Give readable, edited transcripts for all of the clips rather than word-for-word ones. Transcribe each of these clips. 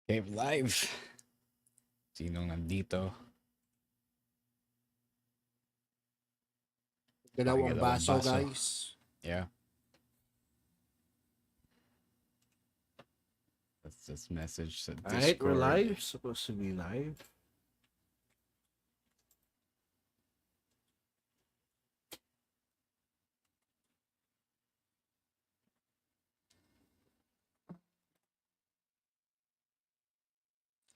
Cave Live. Sinong nandito? Dalawang baso, baso. guys. Yeah. That's this message to Discord. Alright, we're live. Supposed to be live.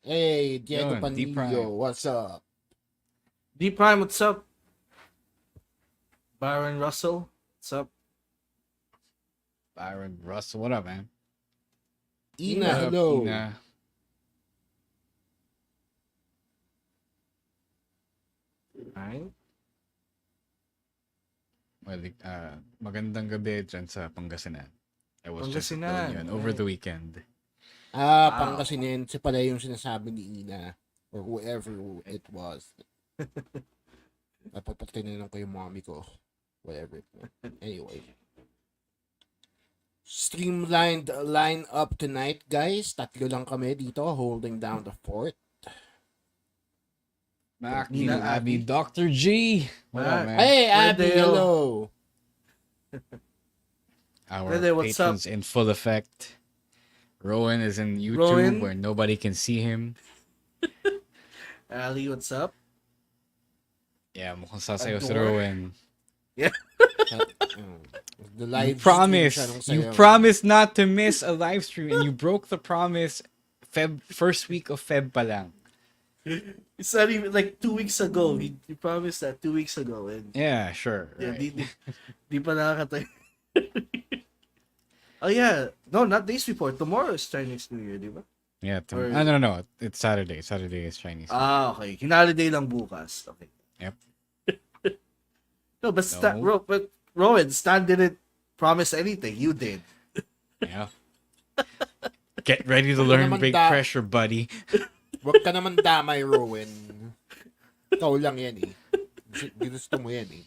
Hey, Diego Yun, D-Prime. Panillo, what's up? D-Prime, what's up? Byron Russell, what's up? Byron Russell, what up, man? Ina, What up, hello. Ina? Alright. Well, magandang gabi dyan sa Pangasinan. I was just Pangasinan, doing yun over right. the weekend. Ah, Wow. Pangasinan, si pala yung sinasabi ni Ina. Or whoever it was. Napapatinan ko yung mommy ko. Whatever. Anyway. Streamlined line up tonight, guys. Tatlo lang kami dito holding down the fort. Mac, Ina, Ina, Abby, Abby. Dr. G. What up, Mac. man? Hey, Abby, Pwede, hello. Our Pwede, what's patrons in full effect. Rowan is in YouTube Rowan. where nobody can see him. Ali, what's up? Yeah, mukhang sasayaw si Adore. Rowan. The You live promised. stream siya nung You sayaw. promised not to miss a live stream and you broke the promise first week of Feb pa lang. It's not even like 2 weeks ago. He promised that 2 weeks ago. And Yeah, sure. yeah, Right. di pa nakakatay. Oh yeah. No, not days before. Tomorrow is Chinese New Year, di ba? Yeah, Or- no. It's Saturday. Saturday is Chinese. Ah, okay. Hinaliday lang bukas. Okay. Yep. No, but No. but Rowan, Stan didn't promise anything. You did. Yeah. Get ready to learn naman big pressure, buddy. Huwag ka naman damay, Rowan. Ikaw lang yan eh. Ginusto mo yan eh.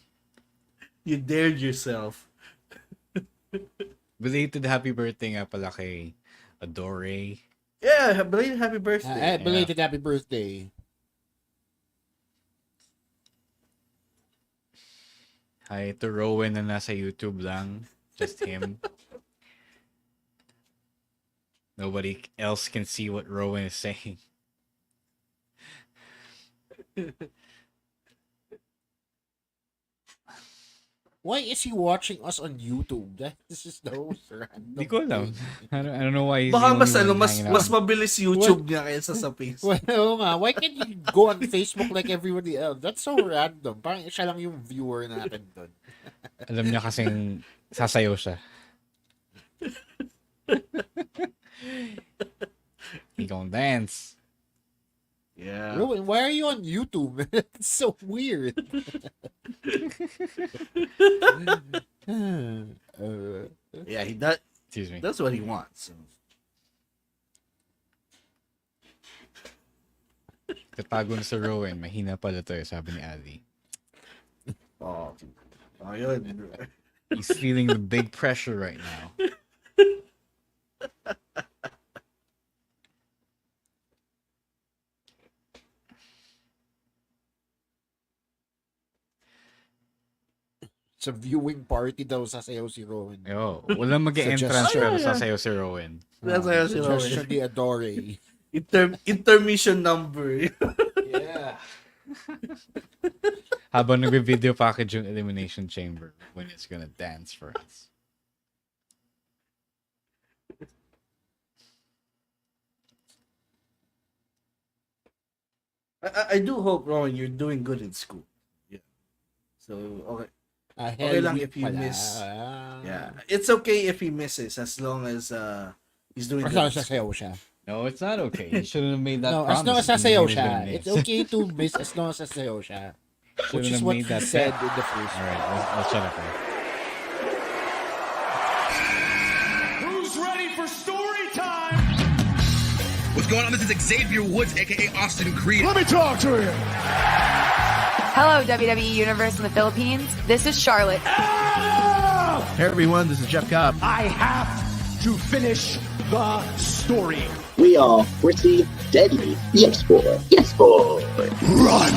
You dared yourself. Belated happy birthday nga pala kay Adore. Yeah, belated happy birthday. Belated happy birthday. Hi to Rowan na nasa YouTube lang. Just him. Nobody else can see what Rowan is saying. Why is he watching us on YouTube? This is the most random. Hindi ko alam. thing. I don't know why he's Baka the mas only one mas hanging out. mas mabilis YouTube niya kaysa sa Facebook. Well, oo nga. Why can't you go on Facebook like everybody else? That's so random. Parang siya lang yung viewer natin doon. Alam niya kasing sasayaw siya. He gonna dance. Yeah. Rowan, why are you on YouTube? It's so weird. Yeah, he does. Excuse me. That's what he wants. So. Katago na sa Rowan, mahina pala to, sabi ni Ali. Oh, yun. He's feeling the big pressure right now. Sa viewing party daw sasayaw si Rowan. Yo, walang mag-entrance Suggestion. pero sasayaw si Rowan. That's why si Rowan. Suggestion ni Adore. Intermission number. Yeah. Habang nagbe-video package yung Elimination Chamber when it's gonna dance for us. I do hope, Rowan, you're doing good in school. Yeah. So, okay. Okay lang if you miss. Yeah. It's okay if he misses as long as he's doing As good. long as sasayaw siya. No, it's not okay. You shouldn't have made that No, promise. as long as if you sasayaw knew he was siya. gonna miss. It's okay to miss as long as sasayaw siya. Which Shouldn't is have what made he that said bet. in the first. Alright, I'll shut up now. Who's ready for story time? What's going on? This is Xavier Woods, aka Austin Creed. Let me talk to you. Hello, WWE Universe in the Philippines. This is Charlotte. Hey everyone, this is Jeff Cobb. I have to finish the story. We are pretty deadly. Yes, boy. Yes, boy. Run!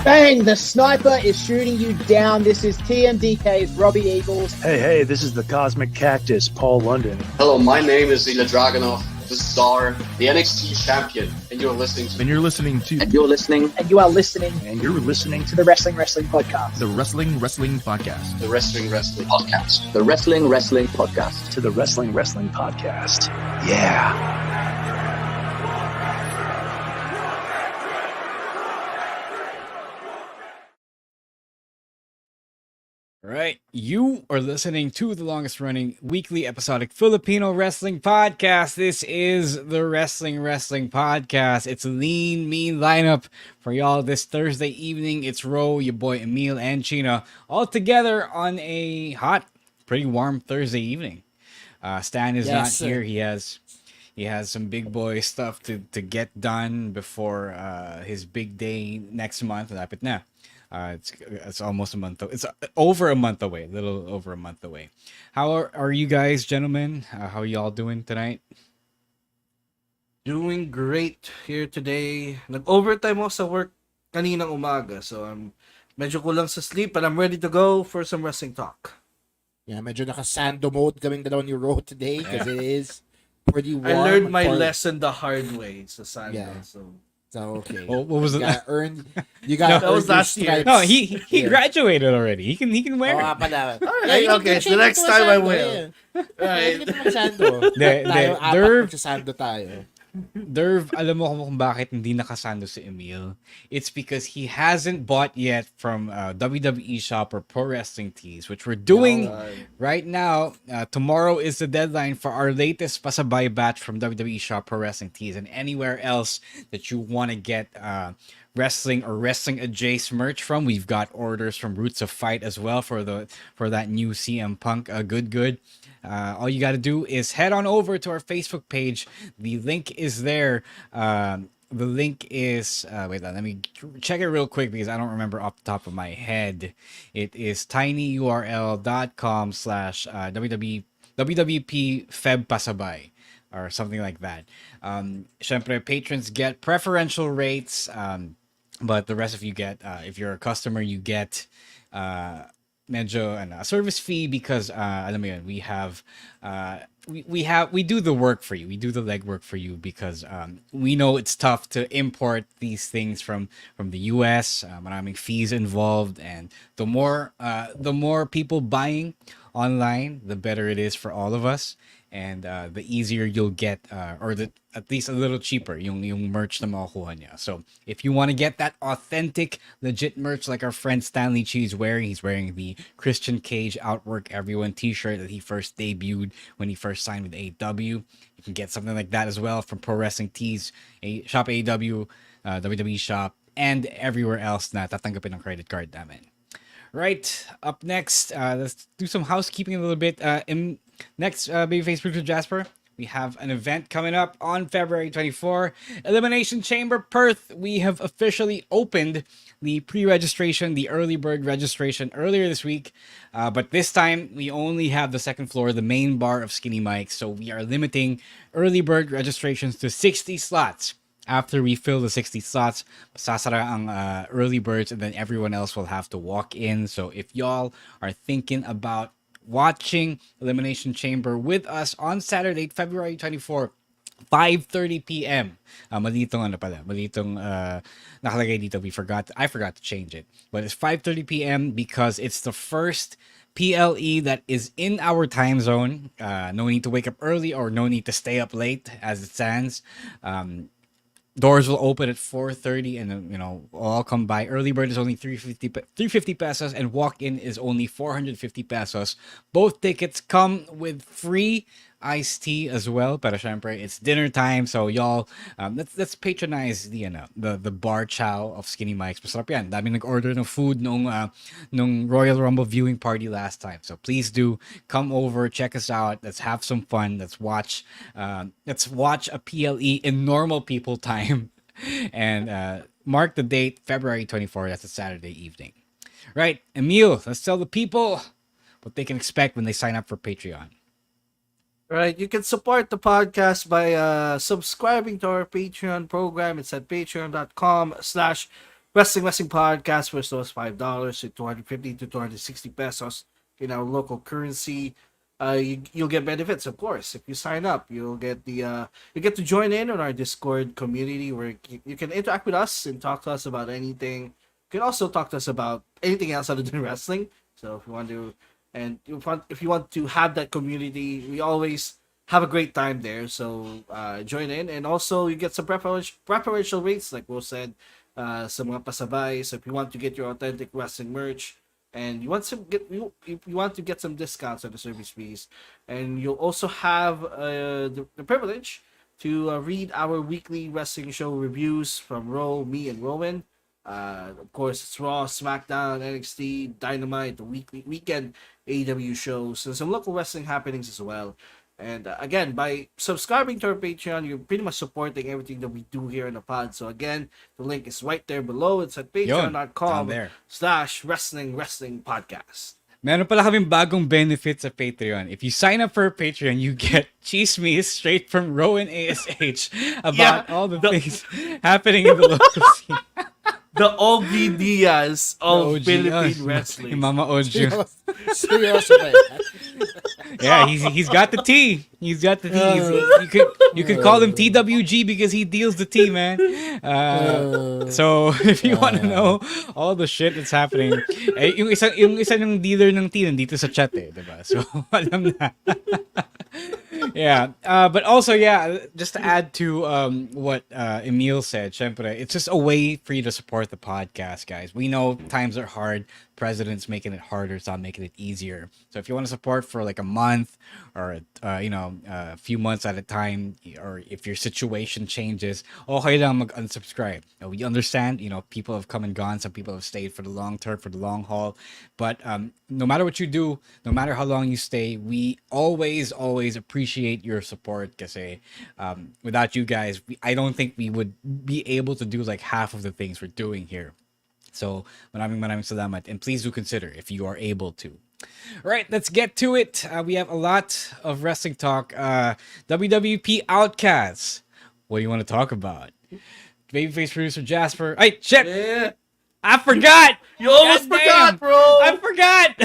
Bang! The sniper is shooting you down. This is TMDK's Robbie Eagles. Hey, this is the Cosmic Cactus, Paul London. Hello, my name is Ilya Dragunov, the star, the NXT champion, and you're listening to... And you're listening to... And you're listening... And you are listening... And you're listening to the Wrestling Podcast. The Wrestling Podcast. The Wrestling Podcast. The Wrestling Podcast. To the Wrestling Podcast. Yeah. Right, you are listening to the longest running weekly episodic Filipino wrestling podcast. This is the Wrestling Podcast. It's a lean, mean lineup for y'all this Thursday evening. It's Ro, your boy Emile, and Chino all together on a hot, pretty warm Thursday evening. Stan is not here. He has some big boy stuff to get done before his big day next month. Lapit na. It's almost a month. It's over a month away. A little over a month away. How are you guys, gentlemen? How are y'all doing tonight? Doing great here today. Nag-overtime ako sa work kaninang umaga. So I'm medyo kulang sa sleep, but I'm ready to go for some wrestling talk. Yeah, medyo naka-sando mode kaming dalawa ni Ro today because it is pretty warm. I learned my lesson the hard way sa sando. Yeah. So okay. What was it? You got that was last year. No, he graduated already. He can wear it. Pala. Alright, okay. So next time I will. Right. Sando tayo. Derv, alam mo kung bakit hindi nakasando si Emile? It's because he hasn't bought yet from WWE Shop or Pro Wrestling Tees, which we're doing right now. Tomorrow is the deadline for our latest pasabay batch from WWE Shop Pro Wrestling Tees, and anywhere else that you want to get wrestling or wrestling adjacent merch from. We've got orders from Roots of Fight as well for that new CM Punk good. All you got to do is head on over to our Facebook page. The link is there. The link is wait, let me check it real quick because I don't remember off the top of my head. It is tinyurl.com/WWP Feb Pasabay or something like that. Syempre, patrons get preferential rates, but the rest of you get, if you're a customer, you get medyo a service fee because alam mo yun, we do the work for you. We do the legwork for you because we know it's tough to import these things from the US. Maraming fees involved, and the more people buying online, the better it is for all of us, and the easier you'll get, at least a little cheaper yung merch na makukuha niya. So if you want to get that authentic, legit merch like our friend Stanley Cheese wearing, he's wearing the Christian Cage Outwork Everyone t-shirt that he first debuted when he first signed with AEW. You can get something like that as well from Pro Wrestling Tees, Shop AEW, WWE Shop, and everywhere else na tatanggapin ng credit card namin. Right, up next, let's do some housekeeping a little bit. Next, Babyface Producer Jasper, we have an event coming up on February 24. Elimination Chamber Perth. We have officially opened the pre-registration, the early bird registration earlier this week. But this time, we only have the second floor, the main bar of Skinny Mike's. So we are limiting early bird registrations to 60 slots. After we fill the 60 slots, sasara ang early birds, and then everyone else will have to walk in. So if y'all are thinking about watching Elimination Chamber with us on Saturday, February 24, 5:30 p.m. Malitong nakalagay dito. I forgot to change it. But it's 5:30 p.m. because it's the first PLE that is in our time zone. No need to wake up early or no need to stay up late as it stands. Doors will open at 4:30, and all come by. Early bird is only 350 pesos, and walk-in is only 450 pesos. Both tickets come with free iced tea as well. Pero syempre, it's dinner time, so y'all, let's patronize the bar chow of Skinny Mike's. Masarap yan. Dami nag-order ng food nung Royal Rumble viewing party last time. So please do come over, check us out. Let's have some fun. Let's watch a PLE in normal people time, and mark the date, February 24th. That's a Saturday evening. Right, Emile, let's tell the people what they can expect when they sign up for Patreon. Right, you can support the podcast by subscribing to our Patreon program. It's at patreon.com/wrestling podcast for those $5 to 250 to 260 pesos in our local currency. You'll get benefits, of course. If you sign up, you'll get you get to join in on our Discord community where you can interact with us and talk to us about anything. You can also talk to us about anything else other than wrestling. So if you want to, and if you want to have that community, we always have a great time there. So join in, and also you get some preferential rates, like Will said, some mga pasabay. So if you want to get your authentic wrestling merch, and you want to get some discounts on the service fees, and you'll also have the privilege to read our weekly wrestling show reviews from me and Rowan. Of course, it's Raw, SmackDown, NXT, Dynamite, the weekend AEW shows, and some local wrestling happenings as well. And again, by subscribing to our Patreon, you're pretty much supporting everything that we do here in the pod. So again, the link is right there below. It's at patreon.com/wrestling podcast. Meron pala kaming bagong benefits sa Patreon. If you sign up for Patreon, you get chismes straight from Rowan ASH about all the things happening in the local scene. The OG Diaz of Philippine wrestling. Mama Ojo. Seryoso ba yan? Yeah, he's got the tea. He's got the tea. You could call him TWG because he deals the tea, man. So if you want to know all the shit that's happening, yung isa ng dealer ng tea nandito sa chat diba? So alam na. Yeah, but also, just to add to what Emile said, syempre, it's just a way for you to support the podcast, guys. We know times are hard. President's making it harder, so I'm making it easier. So if you want to support for like a month or a few months at a time, or if your situation changes, okay lang mag-unsubscribe. We understand, people have come and gone. Some people have stayed for the long term, for the long haul. But no matter what you do, no matter how long you stay, we always appreciate your support. Kasi without you guys, I don't think we would be able to do like half of the things we're doing here. So, maraming salamat, and please do consider if you are able to. All right, let's get to it. We have a lot of wrestling talk. WWP Outcasts. What do you want to talk about? Babyface producer Jasper. Hey, shit! Yeah. I forgot! You almost forgot, bro! I forgot!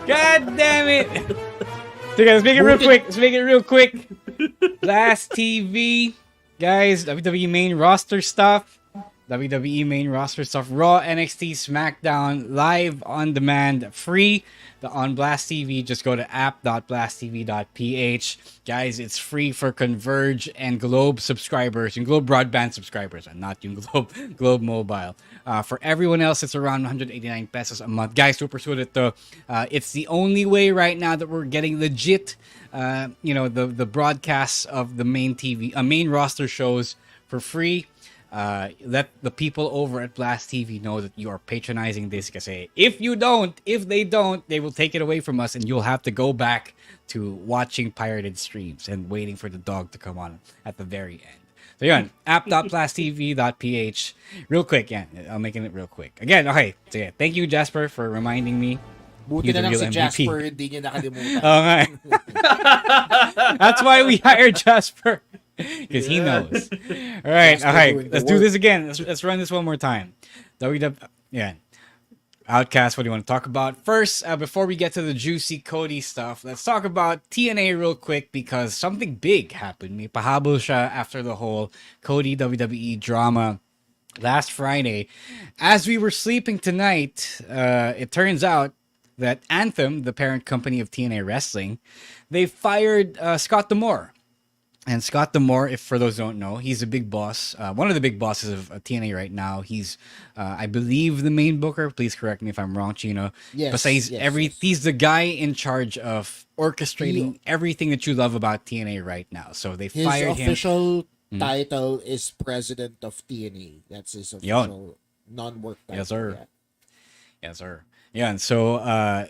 God damn it! So guys, let's make it real quick. Blast TV. Guys, WWE main roster stuff. WWE main roster stuff, Raw, NXT, SmackDown, live on demand, free. On Blast TV, just go to app.blasttv.ph. Guys, it's free for Converge and Globe subscribers, and Globe broadband subscribers, and not yung Globe Mobile. For everyone else, it's around 189 pesos a month. Guys, super sulit to. It's the only way right now that we're getting legit, the broadcasts of the main roster shows for free. Let the people over at Blast TV know that you are patronizing this, kasi if they don't, they will take it away from us, and you'll have to go back to watching pirated streams and waiting for the dog to come on at the very end. So yun, app.blasttv.ph. Real quick, I'm making it real quick. Again, okay, so thank you, Jasper, for reminding me. Buti na lang si Jasper, hindi niya nakalimutan. Okay. That's why we hired Jasper. Because he knows. All right, let's do this again. Let's run this one more time. Outcast, what do you want to talk about? First, before we get to the juicy Cody stuff, let's talk about TNA real quick, because something big happened. May pahabol siya after the whole Cody WWE drama last Friday. As we were sleeping tonight, it turns out that Anthem, the parent company of TNA Wrestling, they fired Scott D'Amore. And Scott D'Amore, if for those who don't know, he's a big boss, one of the big bosses of TNA right now. He's, I believe, the main booker. Please correct me if I'm wrong, Chino. Yes, but he's the guy in charge of orchestrating everything that you love about TNA right now. So they fired him. His official title is President of TNA. That's his official non-work title. Yes, sir. Yeah. Yes, sir. Yeah, and so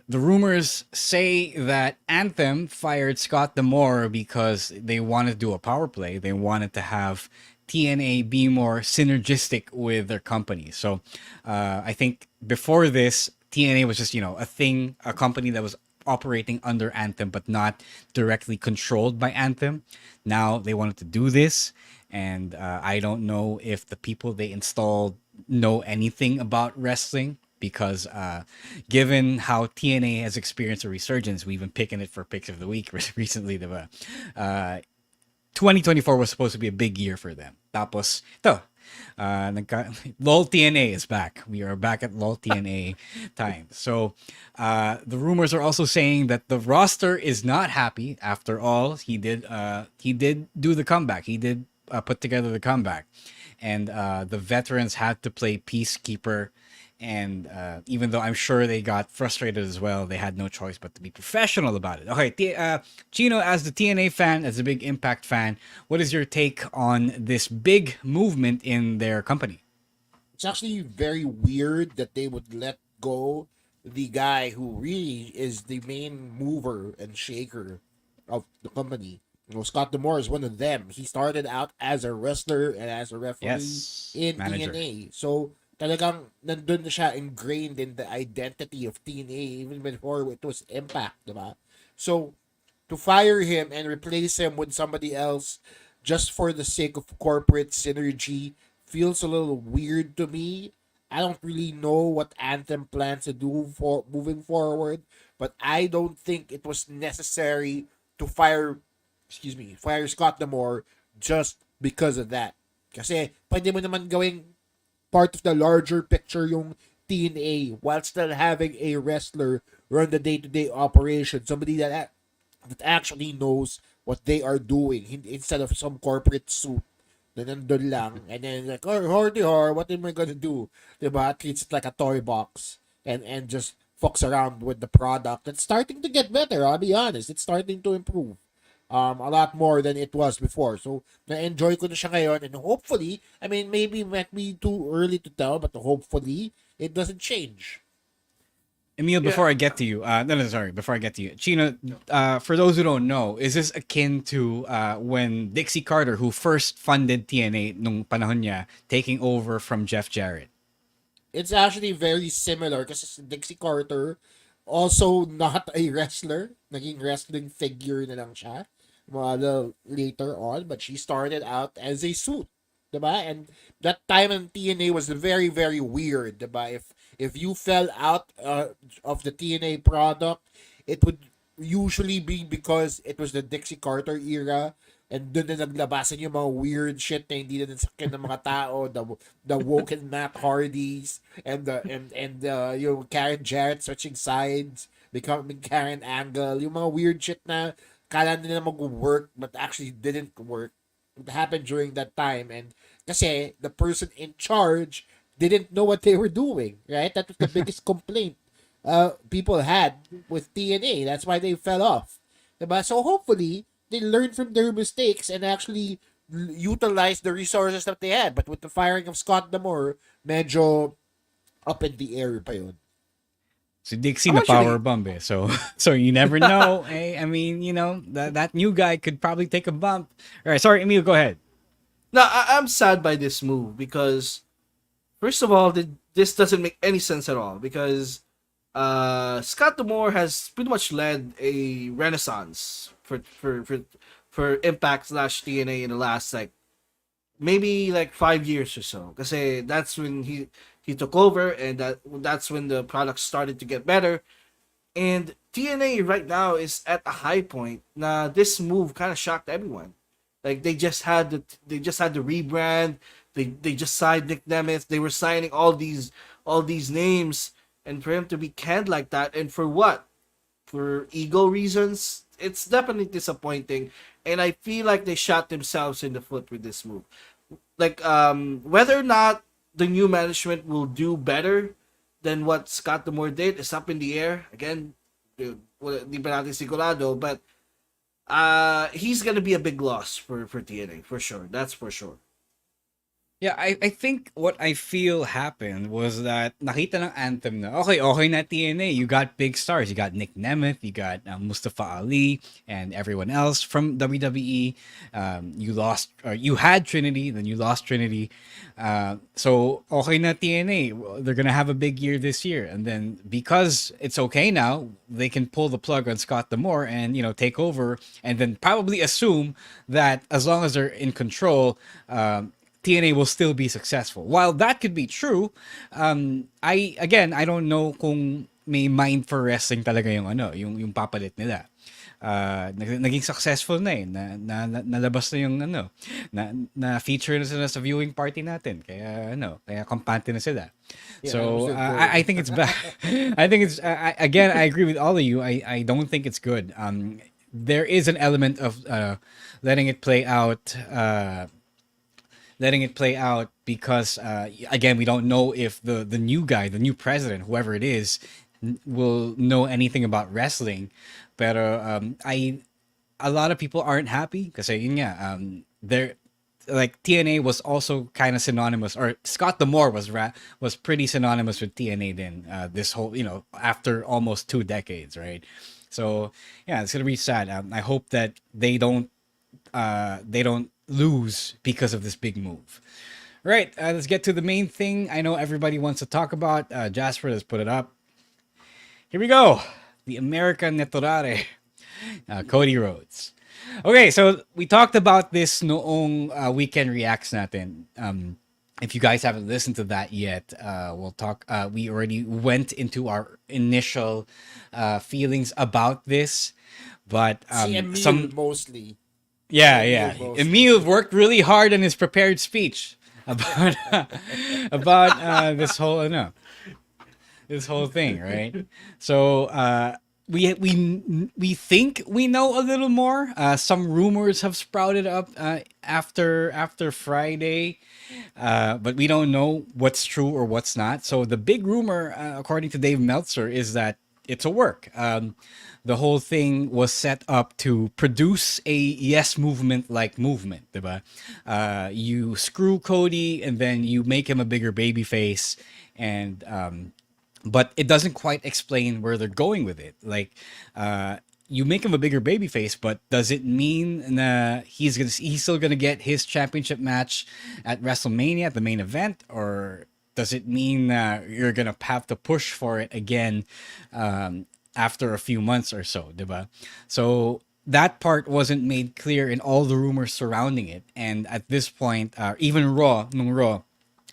the rumors say that Anthem fired Scott D'Amore because they wanted to do a power play. They wanted to have TNA be more synergistic with their company. So I think before this, TNA was just, a company that was operating under Anthem but not directly controlled by Anthem. Now they wanted to do this, and I don't know if the people they installed know anything about wrestling because given how TNA has experienced a resurgence, we've been picking it for picks of the week recently. Diba? 2024 was supposed to be a big year for them. Tapos, ito, LOL TNA is back. We are back at LOL TNA time. So the rumors are also saying that the roster is not happy. After all, he did do the comeback. He did put together the comeback. And the veterans had to play peacekeeper. And even though I'm sure they got frustrated as well, they had no choice but to be professional about it. Okay, Chino, as the TNA fan, as a big Impact fan, what is your take on this big movement in their company? It's actually very weird that they would let go the guy who really is the main mover and shaker of the company. You know, Scott D'Amore is one of them. He started out as a wrestler and as a referee in manager. TNA. So, talagang nandun na siya ingrained in the identity of TNA even before it was Impact, diba? So, to fire him and replace him with somebody else just for the sake of corporate synergy feels a little weird to me. I don't really know what Anthem plans to do for moving forward, but I don't think it was necessary to fire Scott D'Amore just because of that. Kasi pwede mo naman gawing part of the larger picture yung TNA while still having a wrestler run the day-to-day operation. Somebody that actually knows what they are doing instead of some corporate suit na nandun lang and then like, oh, hardy har, what am I gonna do? Diba? Treats it like a toy box and just fucks around with the product. It's starting to get better, I'll be honest. It's starting to improve. A lot more than it was before. So, na-enjoy ko na siya ngayon and hopefully, I mean, maybe it might be too early to tell, but hopefully, it doesn't change. Emile, before I get to you, before I get to you, Chino, for those who don't know, is this akin to when Dixie Carter, who first funded TNA nung panahon niya, taking over from Jeff Jarrett? It's actually very similar kasi Dixie Carter, also not a wrestler, naging wrestling figure na lang siya later on, but she started out as a suit, diba? And that time in TNA was very, very weird, diba? If you fell out of the TNA product, it would usually be because it was the Dixie Carter era, and doon na naglabasan yung mga weird shit na hindi na nasakin ng mga tao, the woken Matt Hardys, and yung Karen Jarrett switching sides, becoming Karen Angle, yung mga weird shit na kala nila mag-work but actually didn't work. It happened during that time, and kasi the person in charge didn't know what they were doing, right? That was the biggest complaint people had with TNA. That's why they fell off. Diba? So hopefully, they learned from their mistakes and actually utilize the resources that they had. But with the firing of Scott D'Amore, medyo up in the air pa yun. So Dixie na power bomb eh. So you never know. I mean, you know, that new guy could probably take a bump. All right, sorry, Emile, go ahead. No, I'm sad by this move because, first of all, this doesn't make any sense at all because Scott D'Amore has pretty much led a renaissance for Impact / TNA in the last maybe 5 years or so. Kasi that's when he took over and that's when the product started to get better. And TNA right now is at a high point. Now this move kind of shocked everyone. Like they just had the rebrand. They just signed Nick Nemeth. They were signing all these names, and for him to be canned like that, and for what? For ego reasons, it's definitely disappointing. And I feel like they shot themselves in the foot with this move. Whether or not the new management will do better than what Scott D'Amore did is up in the air. Again, di pa natin sigurado, but he's gonna be a big loss for TNA for sure. That's for sure. Yeah, I think what I feel happened was that nakita ng Anthem na, okay na TNA. You got big stars. You got Nick Nemeth, you got Mustafa Ali, and everyone else from WWE. You had Trinity, then you lost Trinity. So, okay na TNA. Well, they're going to have a big year this year. And then because it's okay now, they can pull the plug on Scott D'Amore and, take over and then probably assume that as long as they're in control, TNA will still be successful. While that could be true, I don't know kung may mind for wrestling talaga yung papalit nila. Naging successful na eh. Nalabas na yung na feature na sila sa viewing party natin. Kaya kampante na sila. So I think it's bad. I think it's again, I agree with all of you. I don't think it's good. There is an element of letting it play out. Because again, we don't know if the new guy, the new president, whoever it is, will know anything about wrestling. But a lot of people aren't happy because they're like TNA was also kind of synonymous, or Scott D'Amore was pretty synonymous with TNA then this whole after almost 2 decades, right? So yeah, it's gonna be sad. I hope that they don't lose because of this big move. Right, let's get to the main thing I know everybody wants to talk about. Jasper, let's put it up. Here we go. The American Naturare, Cody Rhodes. Okay, so we talked about this noong weekend reacts natin. If you guys haven't listened to that yet, we'll talk. We already went into our initial feelings about this, but Emile mostly. Yeah. Emile worked really hard on his prepared speech about this whole thing, right? So we think we know a little more. Some rumors have sprouted up after Friday, but we don't know what's true or what's not. So the big rumor, according to Dave Meltzer, is that it's a work. The whole thing was set up to produce a Yes Movement like movement, diba? You screw Cody and then you make him a bigger baby face, and but it doesn't quite explain where they're going with it. Like, you make him a bigger baby face, but does it mean he's still gonna get his championship match at WrestleMania at the main event, or does it mean you're gonna have to push for it again after a few months or so, diba? So that part wasn't made clear in all the rumors surrounding it, and at this point, even Raw,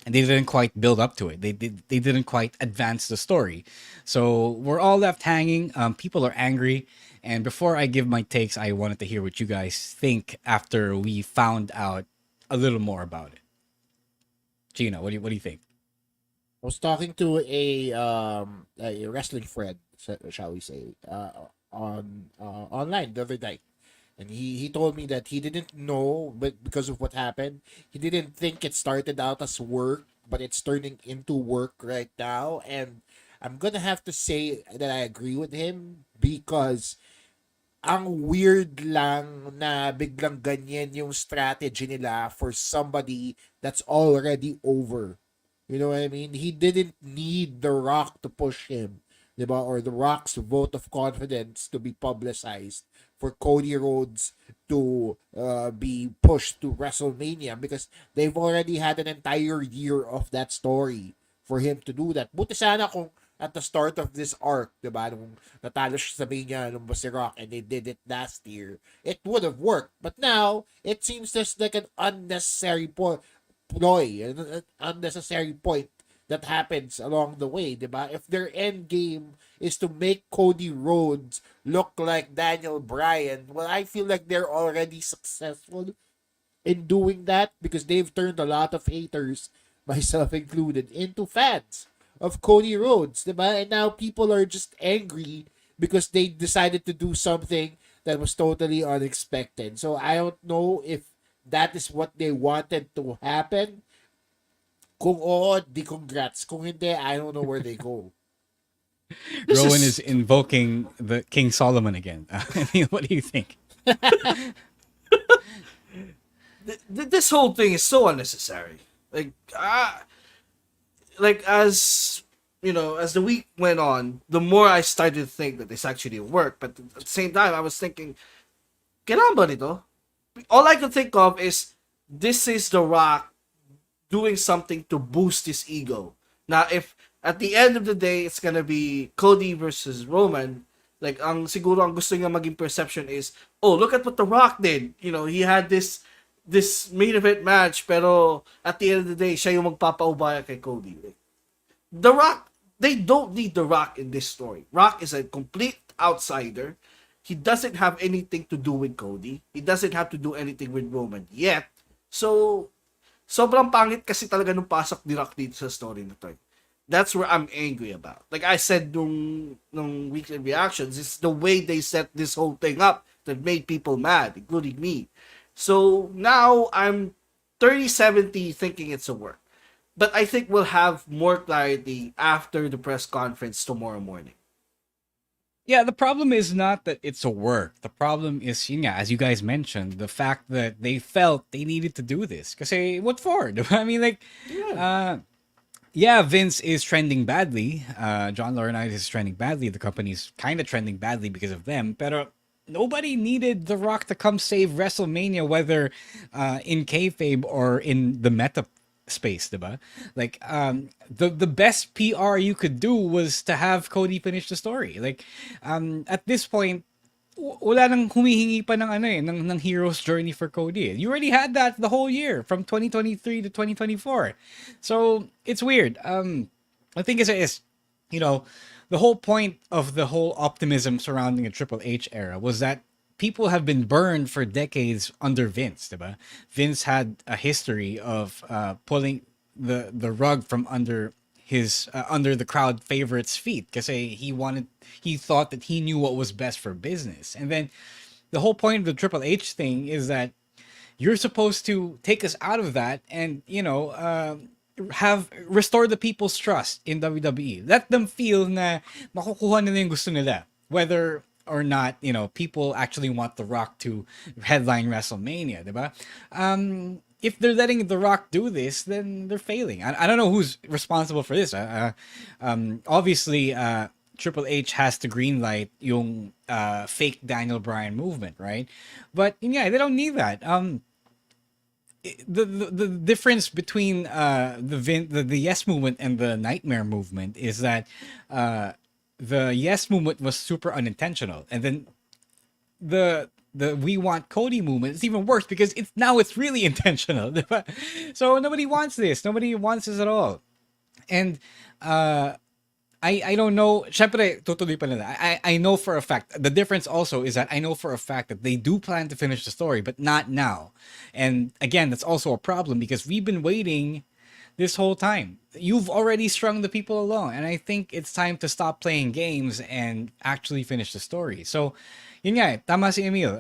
they didn't quite build up to it. They didn't quite advance the story. So we're all left hanging. People are angry. And before I give my takes, I wanted to hear what you guys think after we found out a little more about it. Chino, what do you think? I was talking to a wrestling friend, shall we say, on online the other night, and he told me that he didn't know, but because of what happened, he didn't think it started out as work, but it's turning into work right now. And I'm gonna have to say that I agree with him, because ang weird lang na biglang ganyan yung strategy nila for somebody that's already over. You know what I mean? He didn't need The Rock to push him, diba? Or The Rock's vote of confidence to be publicized for Cody Rhodes to be pushed to WrestleMania, because they've already had an entire year of that story for him to do that. Buti sana kung at the start of this arc, diba, nung natalo siya sa Mania nung si Rock and they did it last year, it would have worked. But now, it seems just like an unnecessary ploy, an unnecessary point that happens along the way, diba? If their end game is to make Cody Rhodes look like Daniel Bryan, well, I feel like they're already successful in doing that, because they've turned a lot of haters, myself included, into fans of Cody Rhodes, diba? And now people are just angry because they decided to do something that was totally unexpected. So I don't know if that is what they wanted to happen. Kung oo, di congrats. Kung hindi, I don't know where they go. Rowan is invoking the King Solomon again. What do you think? This whole thing is so unnecessary. Like as as the week went on, the more I started to think that this actually worked. But at the same time, I was thinking, kailangan ba nito? All I could think of is this is The Rock doing something to boost his ego. Now, if at the end of the day it's gonna be Cody versus Roman, like siguro ang gusto niya maging perception is, oh, look at what The Rock did. He had this main event match, pero at the end of the day, siya yung magpapaubaya kay Cody. The Rock, they don't need The Rock in this story. Rock is a complete outsider. He doesn't have anything to do with Cody. He doesn't have to do anything with Roman yet. So, sobrang pangit kasi talaga nung pasok ni Rock dito sa story na to. That's where I'm angry about. Like I said nung weekly reactions, it's the way they set this whole thing up that made people mad, including me. So now I'm 30-70 thinking it's a work. But I think we'll have more clarity after the press conference tomorrow morning. Yeah, the problem is not that it's a work. The problem is, as you guys mentioned, the fact that they felt they needed to do this. Kasi what for? I mean, like, Vince is trending badly. John Laurinaitis is trending badly. The company's kind of trending badly because of them. Pero nobody needed The Rock to come save WrestleMania, whether in kayfabe or in the meta space, diba? Like, the best PR you could do was to have Cody finish the story. Like, at this point, wala nang humihingi pa ng hero's journey for Cody. You already had that the whole year from 2023 to 2024. So it's weird. I think is the whole point of the whole optimism surrounding the Triple H era was that people have been burned for decades under Vince, diba? Vince had a history of pulling the rug from under his under the crowd favorites' feet because he thought that he knew what was best for business. And then the whole point of the Triple H thing is that you're supposed to take us out of that and have restore the people's trust in WWE. Let them feel na makukuha nila yung gusto nila, whether or not people actually want The Rock to headline WrestleMania, diba? If they're letting The Rock do this, then they're failing. I don't know who's responsible for this. Obviously, Triple H has to greenlight yung fake Daniel Bryan movement, right? But they don't need that. The difference between the Yes movement and the Nightmare movement is that the Yes movement was super unintentional, and then the We Want Cody movement is even worse because it's really intentional. So nobody wants this. Nobody wants this at all. And I don't know. Syempre, tutuloy pa nila. I know for a fact. The difference also is that I know for a fact that they do plan to finish the story, but not now. And again, that's also a problem because we've been waiting this whole time. You've already strung the people along, and I think it's time to stop playing games and actually finish the story. So, yun nga, tama si Emile.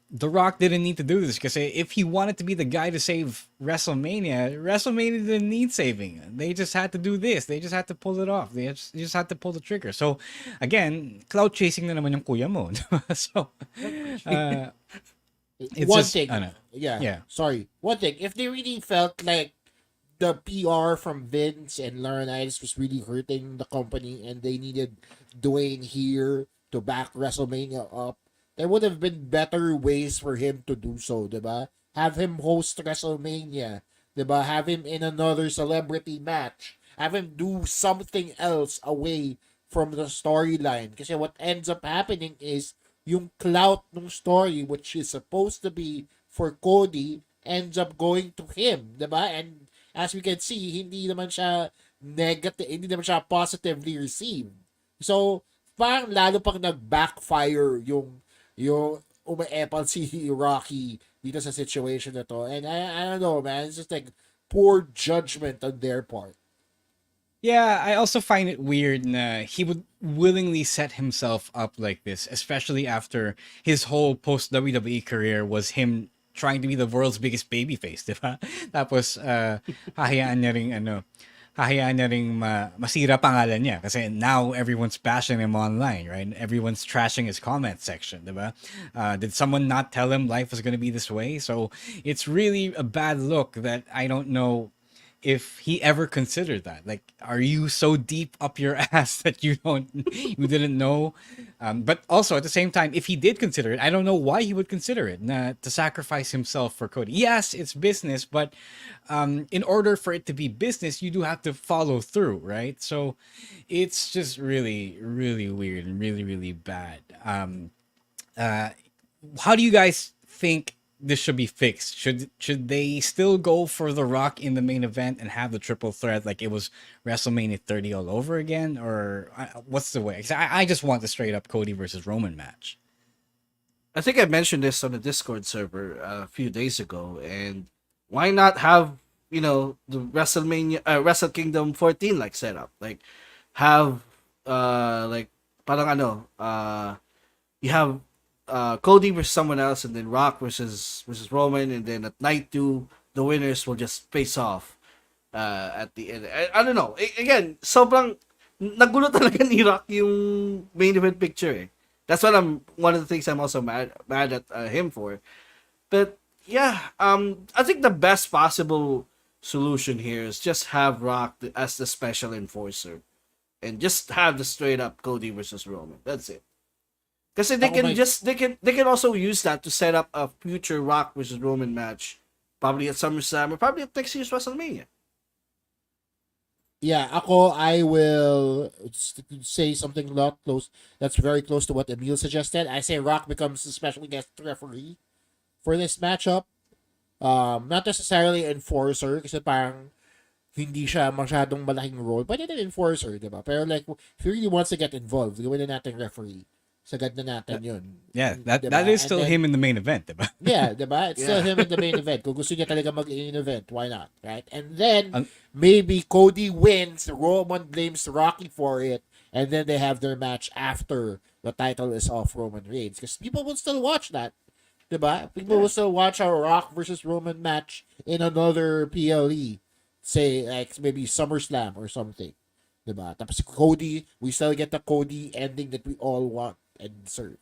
The Rock didn't need to do this because if he wanted to be the guy to save WrestleMania didn't need saving. They just had to do this. They just had to pull it off. They just had to pull the trigger. So, again, cloud chasing na naman yung kuya mo. So, it's one just, thing. Yeah. Sorry. One thing. If they really felt like the PR from Vince and Laurinaitis was really hurting the company and they needed Dwayne here to back WrestleMania up, there would have been better ways for him to do so, diba? Have him host WrestleMania, diba? Have him in another celebrity match. Have him do something else away from the storyline. Kasi what ends up happening is yung clout ng story, which is supposed to be for Cody, ends up going to him, diba? And as we can see, hindi naman siya positively received. So, parang lalo pang nag-backfire yung umaepal si Rocky dito sa situation na to. And I don't know, man. It's just like poor judgment on their part. Yeah, I also find it weird na he would willingly set himself up like this, especially after his whole post-WWE career was him trying to be the world's biggest babyface, di ba? Tapos, hahayaan niya ring hahayaan niya ring masira pangalan niya kasi now everyone's bashing him online, right? Everyone's trashing his comment section, diba? Did someone not tell him life was going to be this way? So it's really a bad look that I don't know if he ever considered that. Like, are you so deep up your ass that you didn't know? But also at the same time, if he did consider it, I don't know why he would consider it to sacrifice himself for Cody. Yes, it's business, but in order for it to be business, you do have to follow through, right? So it's just really, really weird and really, really bad. How do you guys think this should be fixed? Should they still go for The Rock in the main event and have the triple threat like it was WrestleMania 30 all over again, or what's the way? 'Cause I just want the straight up Cody versus Roman match. I think I mentioned this on the Discord server a few days ago, and why not have the Wrestle Kingdom 14 like setup, like have like parang you have Cody versus someone else, and then Rock versus Roman, and then at night 2, the winners will just face off at the end. I don't know. Again, sobrang nagulo talaga ni Rock yung main event picture. That's what one of the things I'm also mad at him for. But yeah, I think the best possible solution here is just have Rock as the special enforcer, and just have the straight up Cody versus Roman. That's it. Because they can also use that to set up a future Rock versus Roman match, probably at SummerSlam or probably at next year's WrestleMania. Yeah, I will say something that's very close to what Emile suggested. I say Rock becomes a special guest referee for this matchup. Not necessarily enforcer kasi parang hindi siya masyadong malaking role. Pwede din enforcer, diba? Pero like, if he really wants to get involved, gawin na natin referee. Sagad na natin yun. Yeah, that diba? that is still him in the main event, diba? Yeah, diba? It's still him in the main event. Kung gusto niya talaga mag-main event, why not? Right? And then, maybe Cody wins, Roman blames Rocky for it, and then they have their match after the title is off Roman Reigns. Because people will still watch that. Diba? People will still watch our Rock versus Roman match in another PLE. Say, like, maybe SummerSlam or something. Diba? Tapos Cody, we still get the Cody ending that we all want and deserve.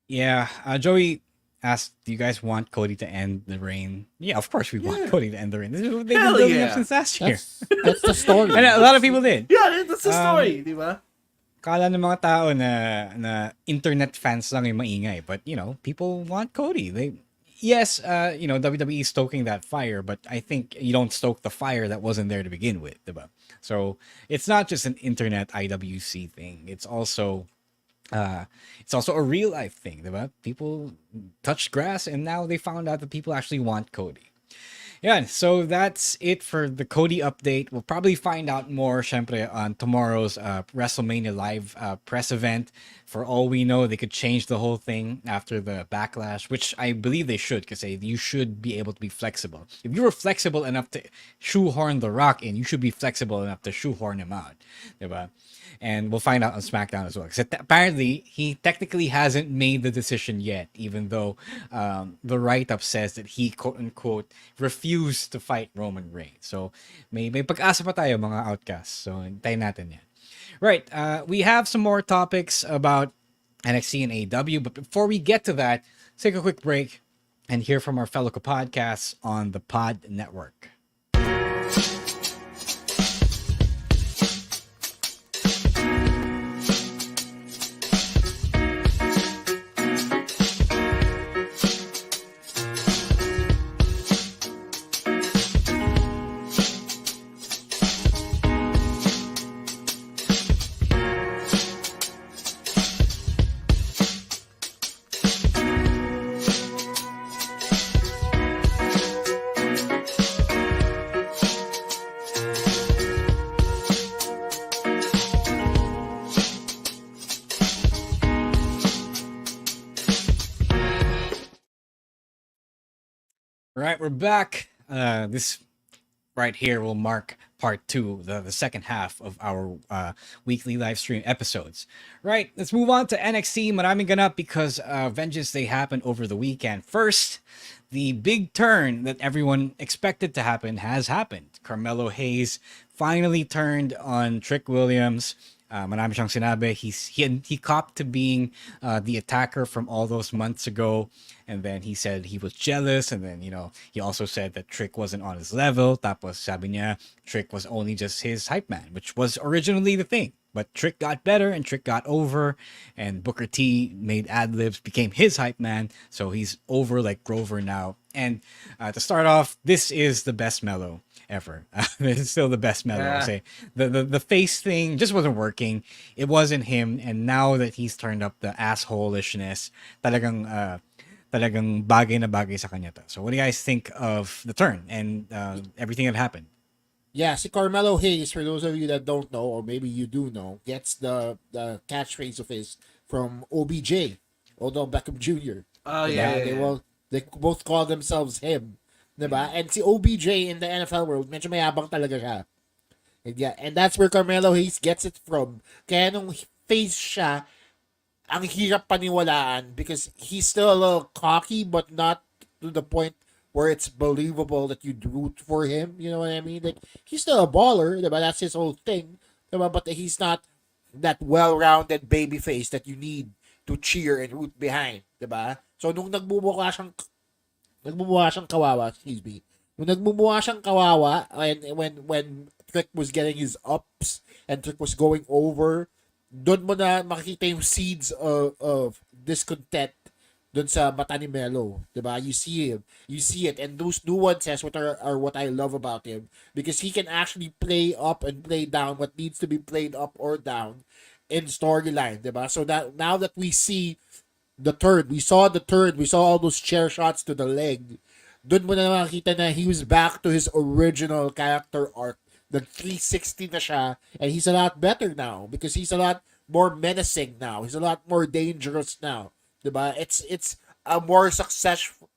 Yeah, Joey asked, "Do you guys want Cody to end the reign?" Yeah, of course we want Cody to end the reign. This is what they've been building up since last year. That's the story. And a lot of people did. Yeah, that's the story, di ba? Kala ng mga tao na internet fans lang yung maingay, but people want Cody. Yes, WWE is stoking that fire, but I think you don't stoke the fire that wasn't there to begin with, diba? So it's not just an internet IWC thing. It's also a real life thing, diba? People touched grass and now they found out that people actually want Cody. Yeah, so that's it for the Cody update. We'll probably find out more, syempre, on tomorrow's WrestleMania Live press event. For all we know, they could change the whole thing after the backlash, which I believe they should, because you should be able to be flexible. If you were flexible enough to shoehorn The Rock in, you should be flexible enough to shoehorn him out. Diba? And we'll find out on SmackDown as well. Because apparently, he technically hasn't made the decision yet, even though the write-up says that he, quote-unquote, refused to fight Roman Reigns. So, may pag-asa pa tayo, mga Outcasts. So, hintayin natin yan. Right, we have some more topics about NXT and AEW, but before we get to that, let's take a quick break and hear from our fellow podcasts on the Pod Network. All right, we're back. This right here will mark part two, the second half of our weekly live stream episodes. Right, let's move on to NXT. Maraming ganap because Vengeance Day happened over the weekend. First, the big turn that everyone expected to happen has happened. Carmelo Hayes finally turned on Trick Williams. Marami siyang sinabi. He copped to being the attacker from all those months ago. And then he said he was jealous. And then, he also said that Trick wasn't on his level. Tapos sabi niya, Trick was only just his hype man, which was originally the thing. But Trick got better and Trick got over. And Booker T made ad-libs, became his hype man. So he's over like Grover now. And to start off, this is the best Melo ever. It's still the best Melo. Yeah. I'll say the face thing just wasn't working. It wasn't him. And now that he's turned up the assholishness, talagang bagay na bagay sa kanya to. So what do you guys think of the turn and everything that happened? Yeah, si Carmelo Hayes, for those of you that don't know, or maybe you do know, gets the catchphrase of his from OBJ, Odell Beckham Jr. Oh, Diba? yeah. They both call themselves him. Diba? And si OBJ in the NFL world, medyo mayabang talaga siya. And yeah, and that's where Carmelo Hayes gets it from. Kaya nung face siya, ang hirap paniwalaan because he's still a little cocky but not to the point where it's believable that you'd root for him. You know what I mean? Like, he's still a baller, diba? That's his whole thing. Diba? But he's not that well-rounded baby face that you need to cheer and root behind. Diba? So, nung nagmumukha siyang kawawa, excuse me, nung nagmumukha siyang kawawa, and when Trick was getting his ups and Trick was going over, doon mo na makikita yung seeds of discontent doon sa mata ni Melo, 'di ba? You see it, and those nuances are what I love about him because he can actually play up and play down what needs to be played up or down in storyline, 'di ba? So that now that we see the turn, we saw all those chair shots to the leg. Doon mo na makita na he was back to his original character arc. The 360 na siya, and he's a lot better now because he's a lot more menacing now. He's a lot more dangerous now. Diba? It's a more successful,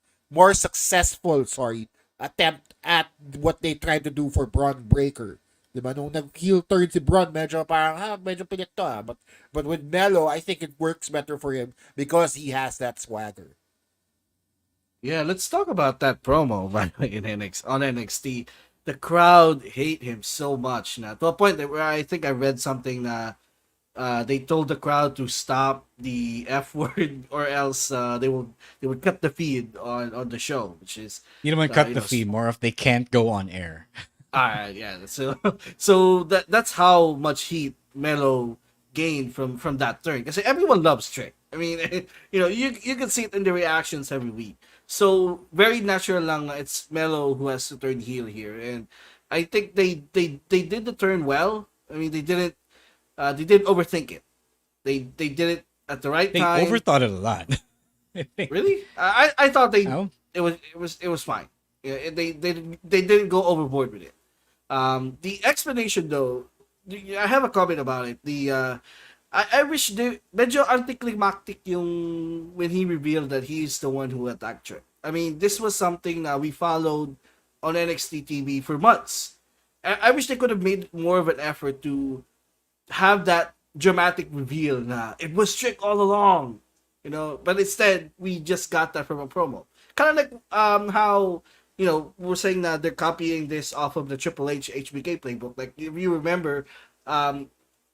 attempt at what they tried to do for Braun Breaker. Diba? Nung nag-heel turn si Braun, medyo pilit to. But with Melo, I think it works better for him because he has that swagger. Yeah, let's talk about that promo by the way on NXT. The crowd hate him so much now to a point that where I think I read something that they told the crowd to stop the F word or else they would cut the feed on the show, which is You don't want to cut the feed, more if they can't go on air. yeah. So that's how much heat Melo gained from that turn because everyone loves Trick. I mean, you can see it in the reactions every week. So very natural lang it's Melo who has to turn heel here, and I think they did the turn well. I mean, they didn't overthink it. They did it at the right They time. overthought it a lot. Really? I thought No? it was fine. Yeah, they didn't go overboard with it. The explanation though, I have a comment about it. I wish medyo anticlimactic yung when he revealed that he's the one who attacked Trick. I mean, this was something that we followed on NXT TV for months. I wish they could have made more of an effort to have that dramatic reveal na it was Trick all along, but instead we just got that from a promo. Kind of like how we're saying that they're copying this off of the Triple H HBK playbook. Like if you remember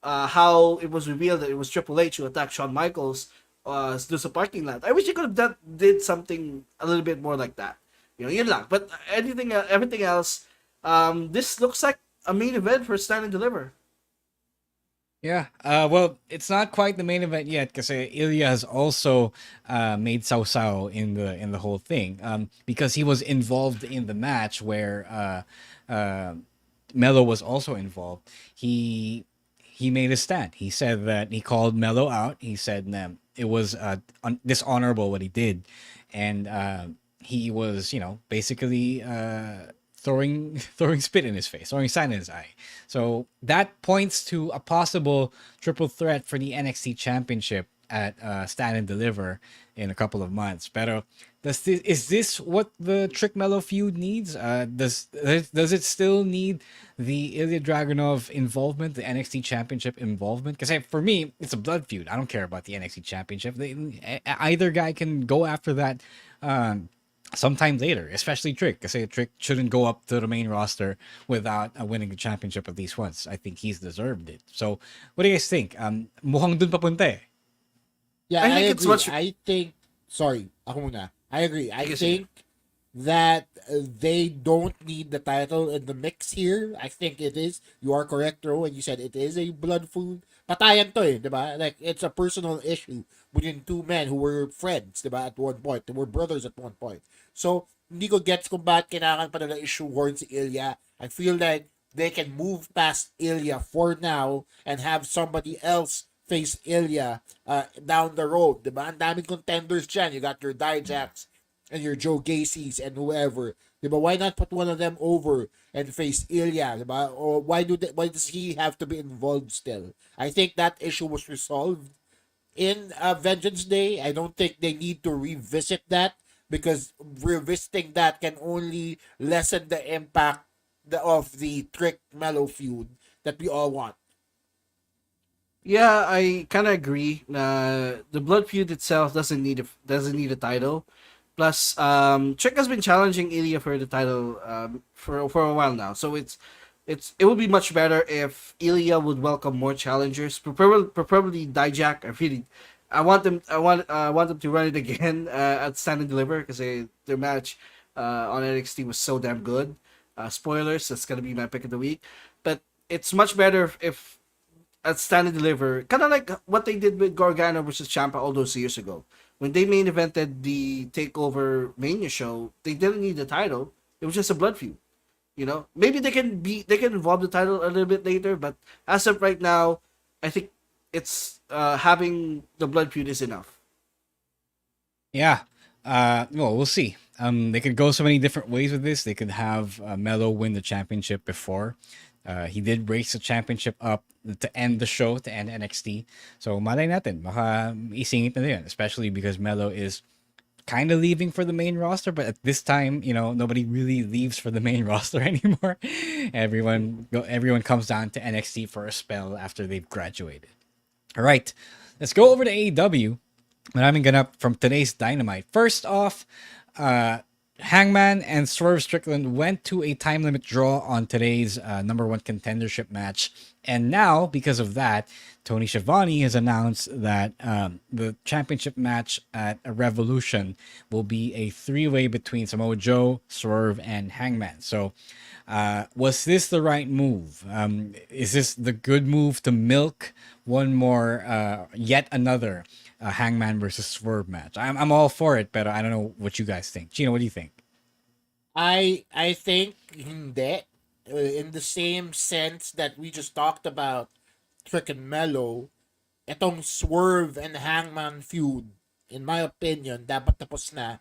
how it was revealed that it was Triple H who attacked Shawn Michaels doon sa parking lot. I wish they could have did something a little bit more like that. Yun lang. But everything else, this looks like a main event for Stand and Deliver. Yeah. Well, it's not quite the main event yet because Ilya has also made Sao in the whole thing because he was involved in the match where Melo was also involved. He made a stand. He said that he called Melo out. He said it was dishonorable what he did, and he was basically throwing spit in his face, throwing sand in his eye. So that points to a possible triple threat for the NXT Championship at Stand and Deliver in a couple of months. Pero Is this what the Trick Melo feud needs? Does it still need the Ilya Dragunov involvement, the NXT Championship involvement? Because for me, it's a blood feud. I don't care about the NXT Championship. Either guy can go after that sometime later, especially Trick. Because Trick shouldn't go up to the main roster without winning the championship at least once. I think he's deserved it. So, what do you guys think? Mukhang dun papunta eh. Yeah, I I think agree. it's much- I think, sorry, ako muna. I agree. I Sige, think that they don't need the title in the mix here. I think it is. You are correct, Ro, when you said it is a blood food. Patayan to eh, di ba? Like, it's a personal issue between two men who were friends, di ba, at one point. They were brothers at one point. So, hindi ko gets kung bakit kailangan pa nila issue-horn si Ilya. I feel like they can move past Ilya for now and have somebody else face Ilya down the road. Diba? Ang daming contenders dyan. You got your Dijaks and your Joe Gacy's and whoever. Diba? Why not put one of them over and face Ilya? Diba? Or why does he have to be involved still? I think that issue was resolved in Vengeance Day. I don't think they need to revisit that because revisiting that can only lessen the impact of the Trick Melo feud that we all want. Yeah, I kind of agree. The blood feud itself doesn't need a title. Plus, Trick has been challenging Ilya for the title for a while now. So it would be much better if Ilya would welcome more challengers, preferably Dijak. I want them to run it again at Stand and Deliver because their match on NXT was so damn good. Spoilers, that's gonna be my pick of the week. But it's much better if at Stand and Deliver, kind of like what they did with Gargano versus Ciampa all those years ago. When they main evented the Takeover Mania show, they didn't need the title. It was just a blood feud. You know, maybe they can involve the title a little bit later, but as of right now, I think it's having the blood feud is enough. Yeah. Well, we'll see. They could go so many different ways with this. They could have Melo win the championship before. He did raise the championship up to end the show, to end NXT. So, malay natin. Baka isingit na yun, especially because Melo is kind of leaving for the main roster, but at this time, nobody really leaves for the main roster anymore. Everyone comes down to NXT for a spell after they've graduated. All right, let's go over to AEW. Maraming ganap from today's Dynamite. First off, Hangman and Swerve Strickland went to a time limit draw on today's number one contendership match. And now, because of that, Tony Schiavone has announced that the championship match at Revolution will be a three-way between Samoa Joe, Swerve, and Hangman. So, was this the right move? Is this the good move to milk one more, yet another Hangman versus Swerve match? I'm all for it, but I don't know what you guys think. Chino, what do you think? I think hindi. In the same sense that we just talked about Trick and Melo, itong Swerve and Hangman feud, in my opinion, dapat tapos na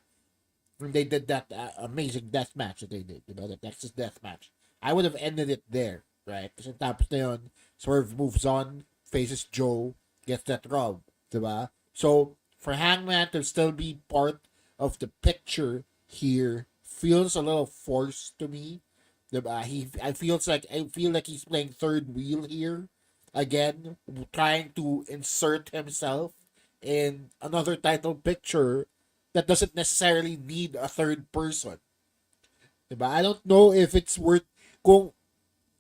when they did that amazing death match that they did, the Texas death match. I would have ended it there, right? Kasi tapos na yun, Swerve moves on, faces Joe, gets that rub, diba? So, for Hangman to still be part of the picture here feels a little forced to me. Diba? I feel like he's playing third wheel here again, trying to insert himself in another title picture that doesn't necessarily need a third person. Diba? I don't know if it's worth kung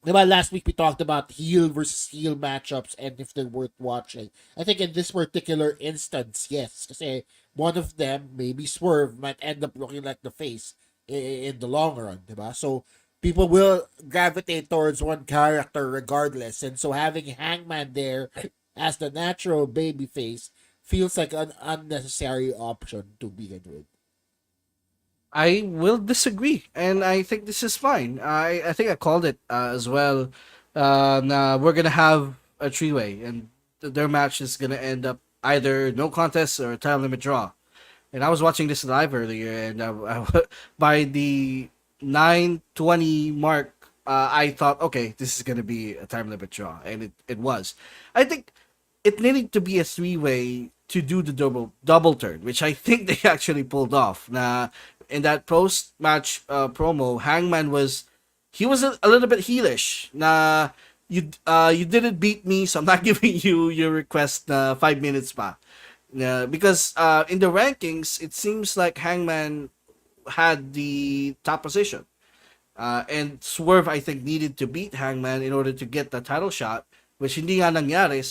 diba, last week we talked about heel versus heel matchups and if they're worth watching. I think in this particular instance, yes. Kasi one of them, maybe Swerve, might end up looking like the face in the long run. Diba? So, people will gravitate towards one character regardless. And so having Hangman there as the natural babyface feels like an unnecessary option to begin with. I will disagree, and I think this is fine. I think I called it as well. We're gonna have a three-way, and their match is gonna end up either no contest or time limit draw. And I was watching this live earlier, and by the 9:20 mark, I thought, okay, this is gonna be a time limit draw, and it was. I think it needed to be a three-way to do the double turn, which I think they actually pulled off. Na in that post match promo, Hangman was a little bit heelish. Na you didn't beat me, so I'm not giving you your request 5 minutes pa. Because in the rankings, it seems like Hangman had the top position. And Swerve, I think, needed to beat Hangman in order to get the title shot, which hindi nga nangyari.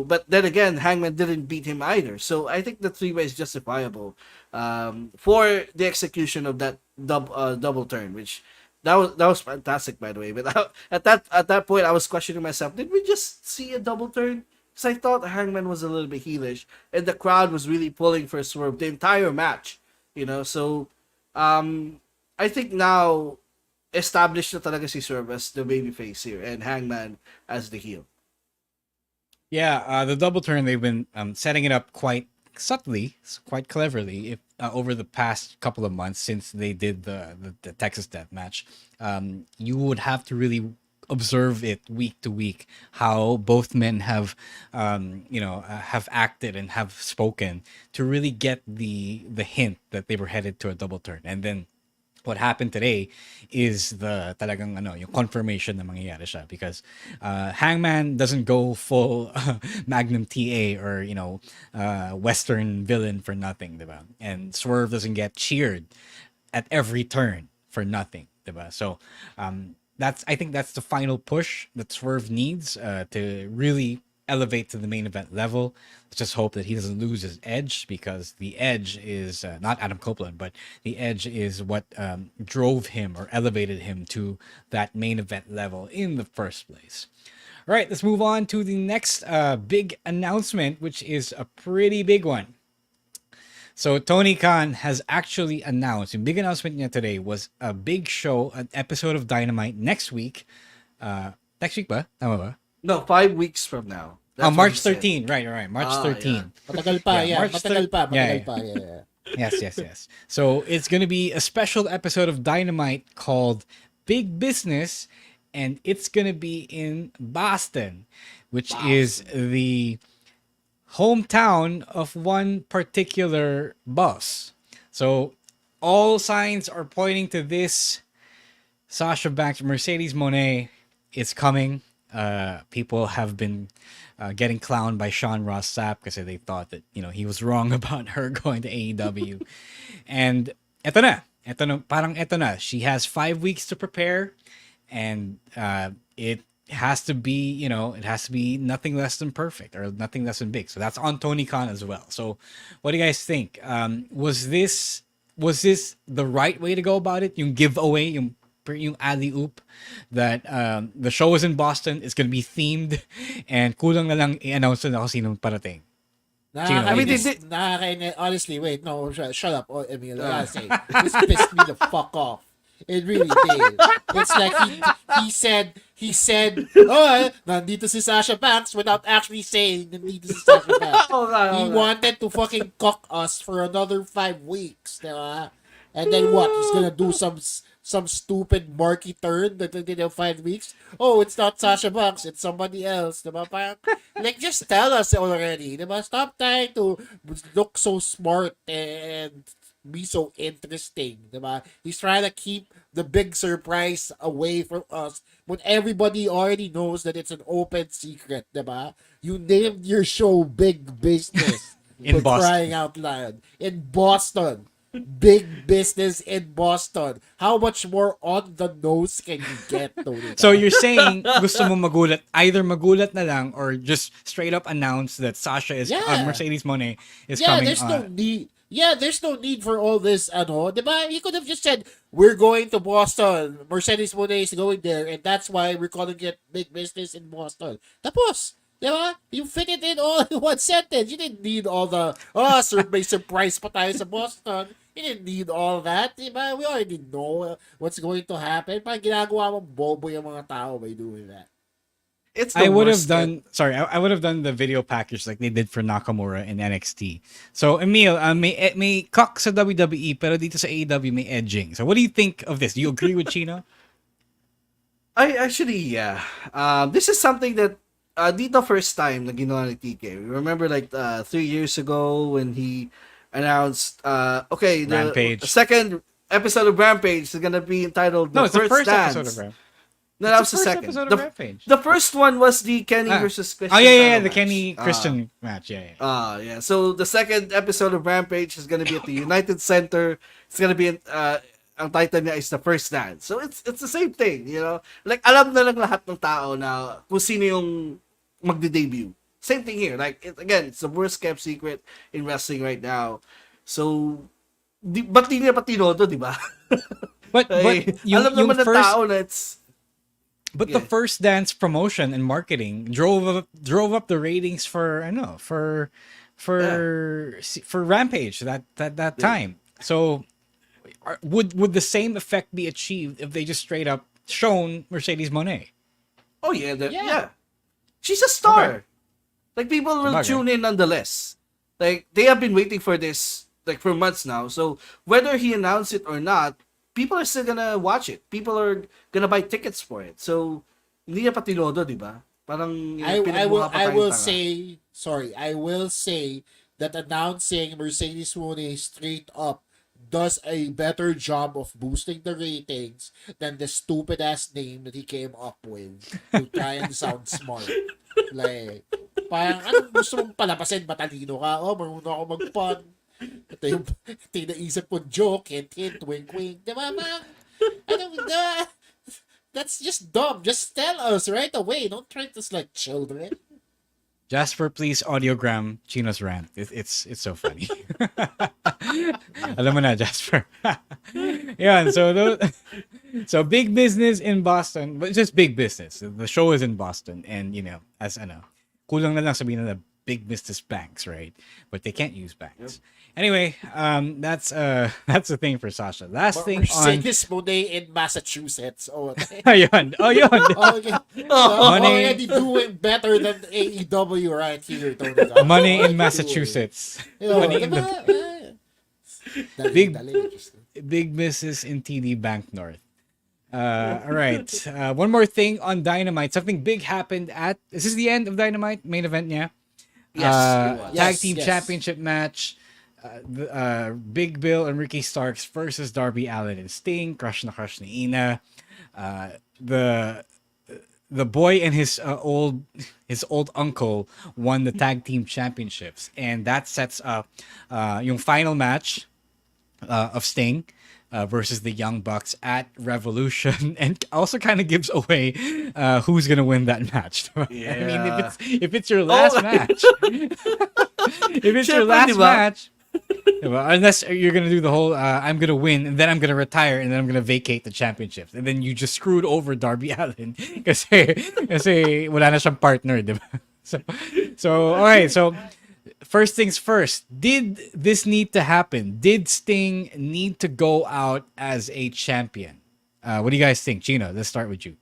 But then again, Hangman didn't beat him either. So I think the three-way is justifiable for the execution of that double turn, which that was fantastic, by the way. But at that point, I was questioning myself: did we just see a double turn? Because I thought Hangman was a little bit heelish, and the crowd was really pulling for Swerve the entire match. So I think now established na talaga si Swerve as the babyface here, and Hangman as the heel. Yeah, the double turn, they've been setting it up quite subtly, quite cleverly, over the past couple of months since they did the Texas Death Match. You would have to really observe it week to week how both men have have acted and have spoken to really get the hint that they were headed to a double turn. And then what happened today is the talagang yung confirmation na mangyayari siya, because Hangman doesn't go full Magnum TA or Western villain for nothing, diba? And Swerve doesn't get cheered at every turn for nothing, diba? So I think that's the final push that Swerve needs to really elevate to the main event level. Let's just hope that he doesn't lose his edge, because the edge is not Adam Copeland, but the edge is what drove him or elevated him to that main event level in the first place. All right, let's move on to the next big announcement, which is a pretty big one. So Tony Khan has actually announced, the big announcement niya today was a big show, an episode of Dynamite next week. Next week ba? Tama ba? No, 5 weeks from now. That's March 13. Right. March 13. Yeah. Matagal pa, yeah. March Matagal pa. Yeah. Yes. So it's going to be a special episode of Dynamite called Big Business, and it's going to be in Boston, which is the hometown of one particular boss. So all signs are pointing to this. Sasha Banks, Mercedes Moné is coming. People have been getting clowned by Sean Ross Sapp because they thought that he was wrong about her going to AEW. And eto na. She has 5 weeks to prepare, and it has to be nothing less than perfect or nothing less than big. So that's on Tony Khan as well. So what do you guys think? Was this the right way to go about it? Yung giveaway, yung alley-oop that the show is in Boston, it's gonna be themed, and kulang na lang i-announce na kung sinong parating. Honestly, wait, no, shut up, Emile. I gotta say, this pissed me the fuck off. It really did. It's like he said, oh, nandito si Sasha Banks without actually saying nandito si Sasha Banks. He wanted to fucking cock us for another 5 weeks, diba? And then what? He's gonna do some stupid marky turn that they did in 5 weeks. Oh, it's not Sasha Banks, it's somebody else. Diba? Parang, like, just tell us already. Diba? Stop trying to look so smart and be so interesting. Diba? He's trying to keep the big surprise away from us when everybody already knows that it's an open secret. Diba? You named your show Big Business. In for Boston. crying out loud. In Boston. Big Business in Boston. How much more on the nose can you get, Tony? So you're saying gusto mo either magulat na lang or just straight up announce that Sasha is Mercedes Moné is coming. There's no need. Yeah, there's no need for all this, diba? He could have just said, we're going to Boston. Mercedes Moné is going there, and that's why we're calling it Big Business in Boston. Tapos, diba? You fit it in all in one sentence. You didn't need all the, may surprise pa tayo sa Boston. You didn't need all that, diba? We already know what's going to happen. Parang ginagawa mong bobo yung mga tao by doing that. I would have done the video package like they did for Nakamura in NXT. So Emile, may cock sa WWE pero dito sa AEW may edging. So what do you think of this? Do you agree with Chino? I actually, this is something that dito first time na ginawa ni TK. Remember like 3 years ago when he announced okay, the Rampage. second episode of Rampage is gonna be entitled No, The it's the First first Dance. episode of Rampage. No, It's that was the the first second. episode of Rampage. The first one was the Kenny Ah. versus Christian. Oh yeah, title the match. Kenny Christian match. Yeah. Yeah. So the second episode of Rampage is gonna be at the United Center. It's gonna be ang title niya is The First Dance. So it's the same thing, you know. Like alam na lang lahat ng tao na kung sino yung magde-debut. Same thing here. Like again, it's the worst kept secret in wrestling right now. So ba't di niya pa tinodo, di ba? But alam naman ng tao na it's But the First Dance promotion and marketing drove up the ratings for Rampage that time. So would the same effect be achieved if they just straight up shown Mercedes Moné? Oh yeah. She's a star. Okay. Like people will Sabagay. tune in nonetheless. Like they have been waiting for this like for months now. So whether he announced it or not, people are still gonna watch it. People are gonna buy tickets for it. So hindi niya pa tinodo, di ba? Parang I will say that announcing Mercedes Moné straight up does a better job of boosting the ratings than the stupid ass name that he came up with to try and sound smart. Like, parang anong gusto mong palapasin? Matalino ka? Oh, marunong ako mag-pun. Ito yung naisip ko joke, hint, hint, wink, wink. Diba, man? That's just dumb. Just tell us right away. Don't treat us like children. Jasper, please audiogram Chino's rant. It's so funny. Alam mo na, Jasper. Yan, so big business in Boston, but just big business. The show is in Boston, and kulang na lang sabihin na big business banks, right? But they can't use banks. Yep. Anyway, that's the thing for Sasha. Last thing on Mercedes Moné in Massachusetts. Oh, ayun. okay. Already doing better than AEW right here. Money in Massachusetts. Money in big business in TD Bank North. All right. One more thing on Dynamite. Something big happened is this the end of Dynamite? Main event, yeah? Yes. Tag team championship match. Big Bill and Ricky Starks versus Darby Allin and Sting. Crush na Ina. The boy and his old uncle won the tag team championships, and that sets up yung final match of Sting versus the Young Bucks at Revolution, and also kind of gives away who's gonna win that match. Yeah. I mean, if it's your last match, if it's your last match. Unless you're gonna do the whole I'm gonna win and then I'm gonna retire and then I'm gonna vacate the championships, and then you just screwed over Darby Allin kasi wala na siyang partner, diba? So all right, so first things first, did this need to happen? Did Sting need to go out as a champion? What do you guys think? Chino, let's start with you.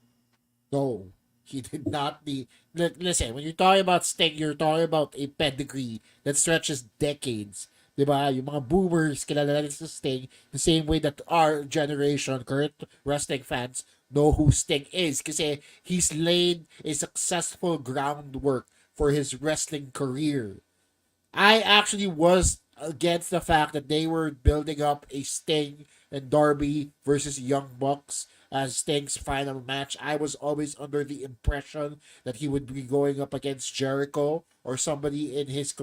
No, he did not need. Listen, when you're talking about Sting, you're talking about a pedigree that stretches decades. Diba? Yung mga boomers, kilala nila sa Sting the same way that our generation, current wrestling fans, know who Sting is. Kasi he's laid a successful groundwork for his wrestling career. I actually was against the fact that they were building up a Sting and Darby versus Young Bucks as Sting's final match. I was always under the impression that he would be going up against Jericho or somebody in his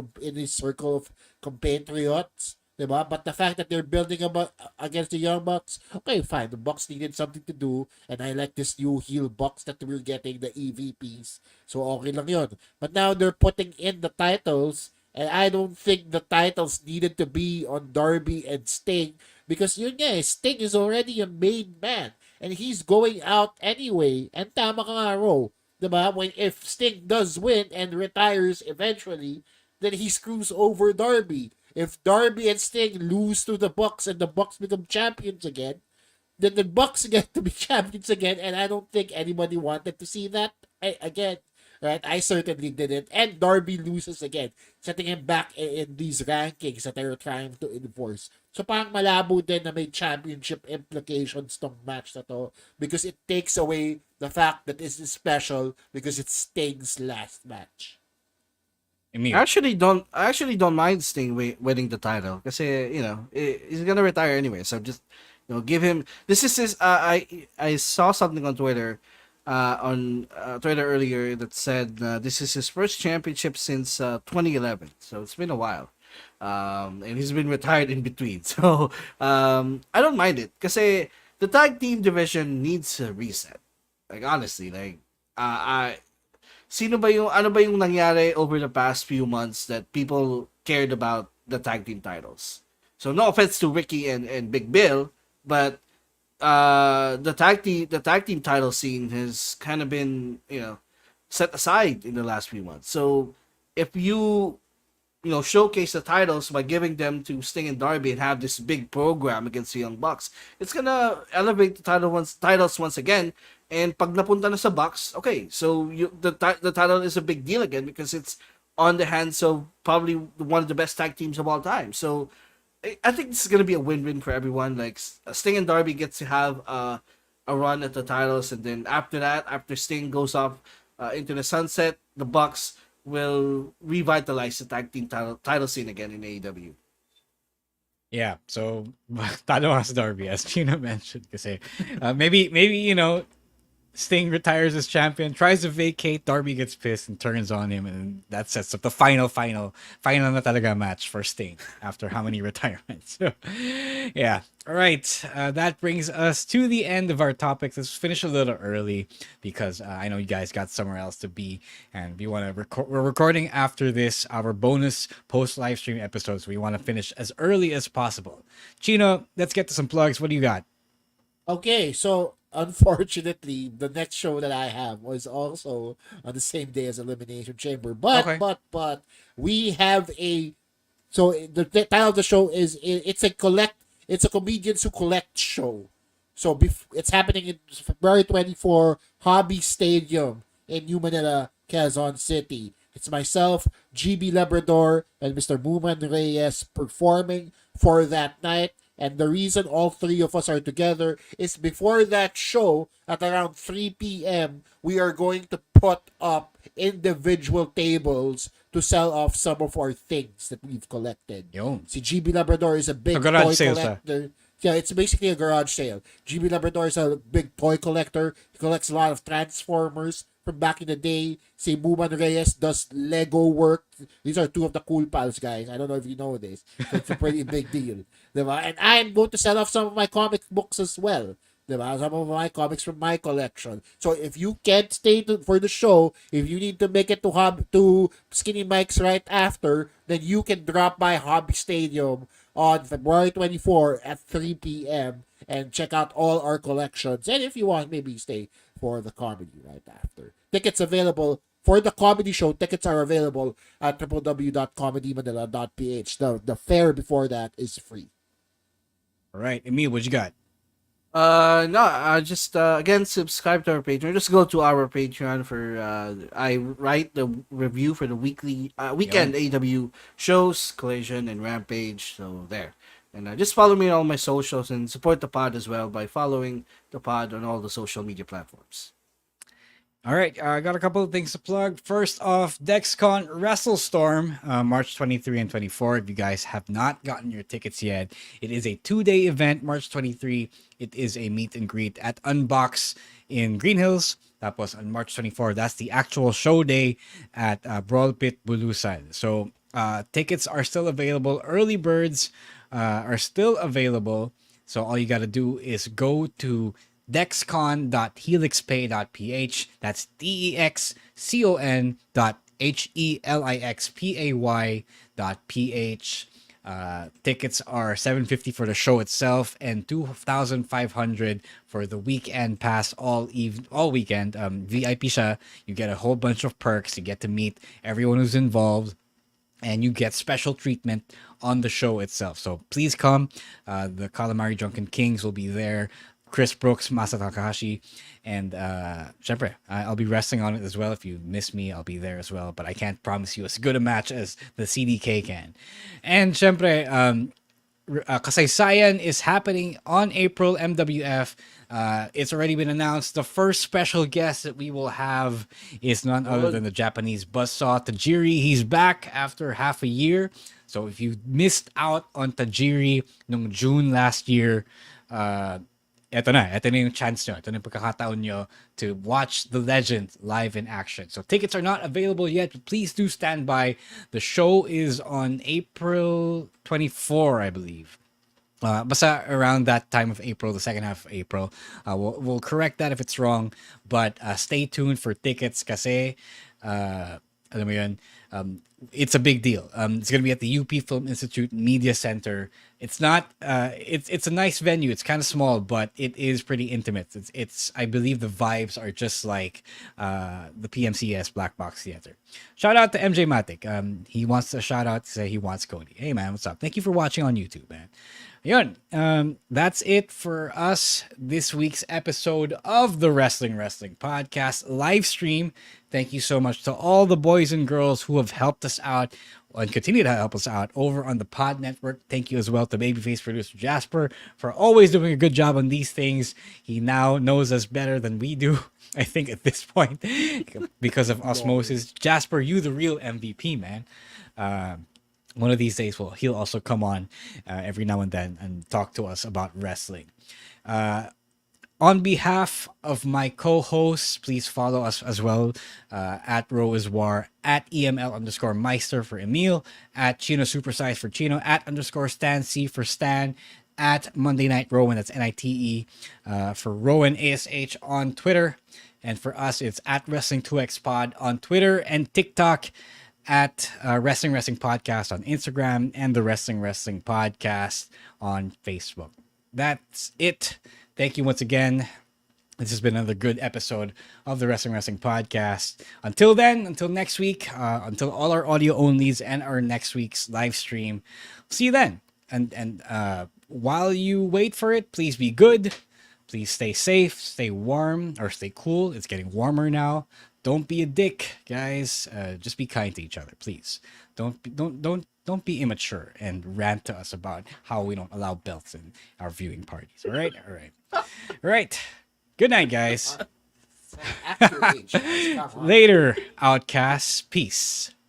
circle of compatriots, diba? But the fact that they're building up against the Young Bucks, okay, fine. The Bucks needed something to do, and I like this new heel Bucks that we're getting, the EVPs. So okay lang yun. But now they're putting in the titles, and I don't think the titles needed to be on Darby and Sting because yun nga, Sting is already a main man. And he's going out anyway. And tama ka nga, Ro. Diba? If Sting does win and retires eventually, then he screws over Darby. If Darby and Sting lose to the Bucks and the Bucks become champions again, then the Bucks get to be champions again. And I don't think anybody wanted to see that. Again, right? I certainly didn't. And Darby loses again, setting him back in these rankings that they were trying to enforce. So parang malabo din na may championship implications tong match na to because it takes away the fact that this is special because it's Sting's last match. Emile. I actually don't mind Sting winning the title kasi he's gonna retire anyway. So just give him. This is his. I saw something on Twitter, earlier that said this is his first championship since 2011. So it's been a while, and he's been retired in between. So I don't mind it kasi the tag team division needs a reset. Like honestly, like ano ba yung nangyari over the past few months that people cared about the tag team titles? So no offense to Ricky and Big Bill, but the tag team title scene has kind of been, set aside in the last few months. So if you showcase the titles by giving them to Sting and Darby and have this big program against the Young Bucks, it's gonna elevate the titles once again. And pag napunta na sa Bucks, okay, so the title is a big deal again because it's on the hands of probably one of the best tag teams of all time. So I think this is gonna be a win-win for everyone. Like Sting and Darby gets to have a run at the titles, and then after that, after Sting goes off into the sunset, the Bucks will revitalize the tag team title scene again in AEW. Yeah, so talo as Darby, as Chino mentioned, kasi maybe Sting retires as champion, tries to vacate, Darby gets pissed and turns on him, and that sets up the final na talaga match for Sting after how many retirements. So, yeah. All right. That brings us to the end of our topics. Let's finish a little early because I know you guys got somewhere else to be, and we want to record. We're recording after this our bonus post live stream episodes. We want to finish as early as possible. Chino, let's get to some plugs. What do you got? Okay, so unfortunately, the next show that I have was also on the same day as Elimination Chamber. But Okay. but we have the title of the show is it's a comedians who collect show. So it's happening in February 24, Hobby Stadium in New Manila, Quezon City. It's myself, GB Labrador, and Mr. Muman Reyes performing for that night. And the reason all three of us are together is before that show at around 3 p.m., we are going to put up individual tables to sell off some of our things that we've collected. Yo. Si GB Labrador is a big A garage toy sale, collector. Yeah, it's basically a garage sale. GB Labrador is a big toy collector. He collects a lot of Transformers from back in the day. Si Muman Reyes does Lego work. These are two of the cool pals, guys. I don't know if you know this. It's a pretty big deal. Diba? And I'm going to sell off some of my comic books as well. Diba? Some of my comics from my collection. So if you can't stay for the show, if you need to make it to Skinny Mike's right after, then you can drop by Hobby Stadium on February 24 at 3 p.m. and check out all our collections. And if you want, maybe stay for the comedy right after. Tickets available for the comedy show. Tickets are available at www.comedymanila.ph. The fare before that is free. All right, Emile, what you got? No, just again subscribe to our Patreon. Just go to our Patreon for I write the review for the weekly weekend AEW shows, Collision and Rampage. So there, and just follow me on all my socials and support the pod as well by following the pod on all the social media platforms. All right, I got a couple of things to plug. First off, DexCon WrestleStorm, March 23 and 24. If you guys have not gotten your tickets yet, it is a 2-day event, March 23. It is a meet and greet at Unbox in Green Hills. That was on March 24. That's the actual show day at Brawl Pit Bulusan. So tickets are still available. Early birds are still available. So all you got to do is go to dexcon.helixpay.ph. That's DEXCON.HELIXPAY.ph. Tickets are $750 for the show itself and $2,500 for the weekend pass all weekend. VIP siya. You get a whole bunch of perks. You get to meet everyone who's involved, and you get special treatment on the show itself. So please come. The Calamari Drunken Kings will be there. Chris Brooks, Masa Takahashi, and syempre, I'll be wrestling on it as well. If you miss me, I'll be there as well. But I can't promise you as good a match as the CDK can. And syempre, Kasaysayan is happening on April MWF. It's already been announced. The first special guest that we will have is none other than the Japanese buzzsaw Tajiri. He's back after half a year. So if you missed out on Tajiri nung June last year, ito na yung chance nyo. Ito na yung pagkakataon nyo to watch the legend live in action. So tickets are not available yet, but please do stand by. The show is on April 24, I believe. Basta around that time of April, the second half of April. We'll correct that if it's wrong, but stay tuned for tickets kasi alam mo yun, it's a big deal. It's going to be at the UP Film Institute Media Center. It's not it's a nice venue. It's kind of small, but it is pretty intimate. It's I believe the vibes are just like the PMCS Black Box Theater. Shout out to MJ Matic. He wants a shout out to say he wants Cody. Hey man, what's up? Thank you for watching on YouTube, man. Yun, that's it for us this week's episode of the Wrestling Podcast live stream. Thank you so much to all the boys and girls who have helped us out and continue to help us out over on the Pod Network. Thank you as well to Babyface producer Jasper for always doing a good job on these things. He now knows us better than we do, I think, at this point, because of osmosis. Jasper, you the real MVP, man. One of these days, he'll also come on every now and then and talk to us about wrestling. On behalf of my co-hosts, please follow us as well at Ro is War, at EML_Meister for Emile, at Chino Supersize for Chino, at _Stan C for Stan, at Monday Night Rowan, that's NITE, for Rowan ASH on Twitter. And for us, it's at Wrestling2X Pod on Twitter and TikTok, at Wrestling Podcast on Instagram, and the Wrestling Podcast on Facebook. That's it. Thank you once again. This has been another good episode of the Wrestling Podcast. Until then, until next week, until all our audio onlys and our next week's live stream, see you then. And while you wait for it, please be good. Please stay safe, stay warm, or stay cool. It's getting warmer now. Don't be a dick, guys. Just be kind to each other, please. Don't be immature and rant to us about how we don't allow belts in our viewing parties. All right. All right. Good night, guys. Later, Outcasts. Peace.